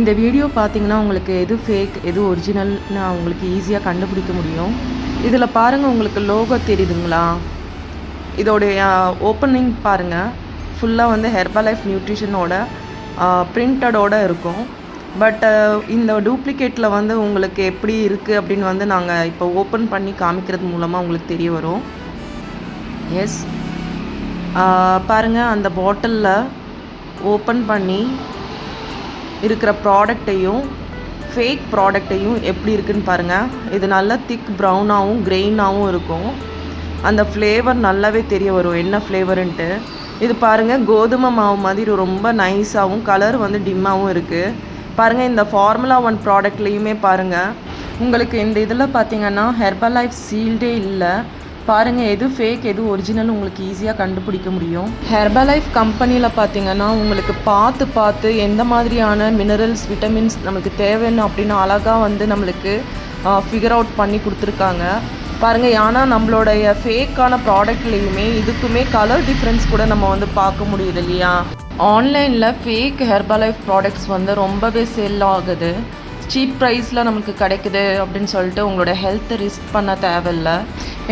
இந்த வீடியோ பார்த்தீங்கன்னா உங்களுக்கு எது ஃபேக் எது ஒரிஜினல்னு உங்களுக்கு ஈஸியாக கண்டுபிடிக்க முடியும். இதில் பாருங்கள், உங்களுக்கு லோகோ தெரியுதுங்களா? இதோடைய ஓப்பனிங் பாருங்கள், ஃபுல்லாக வந்து ஹெர்பலைஃப் நியூட்ரிஷனோட பிரிண்டடோடு இருக்கும். பட் இந்த டூப்ளிகேட்டில் வந்து உங்களுக்கு எப்படி இருக்குது அப்படின்னு வந்து நாங்கள் இப்போ ஓப்பன் பண்ணி காமிக்கிறது மூலமாக உங்களுக்கு தெரிய வரும். எஸ், பாருங்கள், அந்த பாட்டிலில் ஓப்பன் பண்ணி இருக்கிற ப்ராடக்டையும் ஃபேக் ப்ராடக்டையும் எப்படி இருக்குதுன்னு பாருங்கள். இது நல்லா திக் ப்ரௌனாகவும் கிரெயினாகவும் இருக்கும். அந்த ஃப்ளேவர் நல்லாவே தெரிய வரும் என்ன ஃப்ளேவருன்ட்டு. இது பாருங்கள், கோதுமை மாவு மாதிரி ரொம்ப நைஸாகவும் கலர் வந்து டிம்மாகவும் இருக்குது. பாருங்கள், இந்த ஃபார்முலா 1 ப்ராடக்ட்லேயுமே பாருங்கள், உங்களுக்கு இந்த இதில் பார்த்தீங்கன்னா ஹெர்பலைஃப் சீல்டே இல்லை. பாருங்கள், எது ஃபேக் எது ஒரிஜினல் உங்களுக்கு ஈஸியாக கண்டுபிடிக்க முடியும். ஹெர்பலைஃப் கம்பெனியில் பார்த்தீங்கன்னா உங்களுக்கு பார்த்து எந்த மாதிரியான மினரல்ஸ் விட்டமின்ஸ் நம்மளுக்கு தேவைன்னு அப்படின்னு அழகாக வந்து நம்மளுக்கு ஃபிகர் அவுட் பண்ணி கொடுத்துருக்காங்க. பாருங்கள், ஆனால் நம்மளுடைய ஃபேக்கான ப்ராடக்ட்லேயுமே இதுக்குமே கலர் டிஃப்ரென்ஸ் கூட நம்ம வந்து பார்க்க முடியுது இல்லையா? ஆன்லைனில் ஃபேக் ஹெர்பலைஃப் ப்ராடக்ட்ஸ் வந்து ரொம்பவே சேல் ஆகுது. சீப் ப்ரைஸில் நமக்கு கிடைக்குது அப்படின்னு சொல்லிட்டு உங்களோட ஹெல்த்தை ரிஸ்க் பண்ண தேவையில்லை.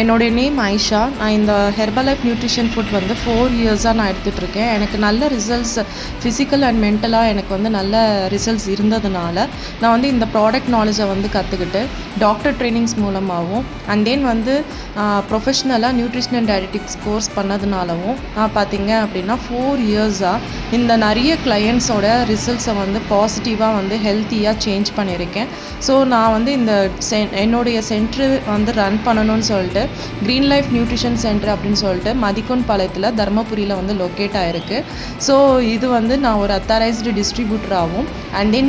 என்னுடைய நேம் ஐஷா. நான் இந்த ஹெர்பலைஃப் நியூட்ரிஷன் ஃபுட் வந்து 4 இயர்ஸாக நான் எடுத்துகிட்ருக்கேன். எனக்கு நல்ல ரிசல்ட்ஸ் ஃபிசிக்கல் அண்ட் மென்டலாக எனக்கு வந்து நல்ல ரிசல்ட்ஸ் இருந்ததுனால நான் வந்து இந்த ப்ராடக்ட் நாலேஜை வந்து கற்றுக்கிட்டு டாக்டர் ட்ரைனிங்ஸ் மூலமாகவும் அண்ட் தென் வந்து ப்ரொஃபஷ்னலாக நியூட்ரிஷன் அண்ட் டயட்டிக்ஸ் கோர்ஸ் பண்ணதுனாலவும் நான் பார்த்தீங்க அப்படின்னா 4 இயர்ஸாக இந்த நிறைய கிளையண்ட்ஸோட ரிசல்ட்ஸை வந்து பாசிட்டிவாக வந்து ஹெல்த்தியாக சேஞ்ச் பண்ணியிருக்கேன். ஸோ நான் வந்து இந்த என்னுடைய சென்ட்ரு வந்து ரன் பண்ணணும்னு சொல்லிட்டு க்ரீன் லைஃப் நியூட்ரிஷன் சென்டர் அப்படின்னு சொல்லிட்டு மதிக்கோன் பாளையத்தில் தர்மபுரியில் வந்து லொக்கேட் ஆகிருக்கு. ஸோ இது வந்து நான் ஒரு அத்தாரைஸ்டு டிஸ்ட்ரிபியூட்டராகவும் அண்ட் தென்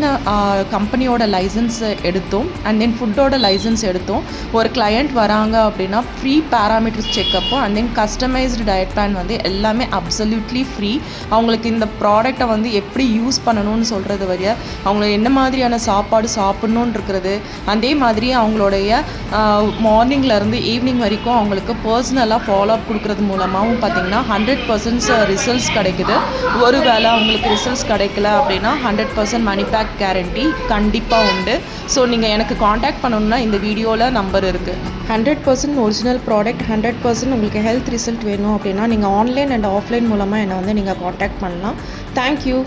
கம்பெனியோட லைசன்ஸ் எடுத்தோம் அண்ட் தென் ஃபுட்டோட லைசன்ஸ் எடுத்தோம். ஒரு கிளையண்ட் வராங்க அப்படின்னா ஃப்ரீ பேராமீட்டர்ஸ் செக்கப்பும் and then customised diet plan வந்து எல்லாமே அப்சல்யூட்லி ஃப்ரீ. அவங்களுக்கு இந்த ப்ராடக்டை வந்து எப்படி யூஸ் பண்ணணும்னு சொல்கிறது வரைய அவங்க என்ன மாதிரியான சாப்பாடு சாப்பிட்ணுன்னு இருக்கிறது, அதே மாதிரி அவங்களுடைய மார்னிங்லேருந்து ஈவினிங் வரைக்கும் அவங்களுக்கு பர்சனலாக ஃபாலோ அப் கொடுக்குறது மூலமாகவும் பார்த்திங்கன்னா 100% ரிசல்ட்ஸ் கிடைக்குது. ஒரு வேளை அவங்களுக்கு ரிசல்ட்ஸ் கிடைக்கல அப்படின்னா 100% மணி பேக் கேரண்டி கண்டிப்பாக உண்டு. ஸோ நீங்கள் எனக்கு காண்டாக்ட் பண்ணணுன்னா இந்த வீடியோவில் நம்பர் இருக்குது. 100% ஒரிஜினல் ப்ராடக்ட், 100% உங்களுக்கு ஹெல்த் ரிசல்ட் வேணும் அப்படின்னா நீங்கள் ஆன்லைன் அண்ட் ஆஃப்லைன் மூலமாக என்னை வந்து நீங்கள் காண்டாக்ட் பண்ணலாம். தேங்க்யூ.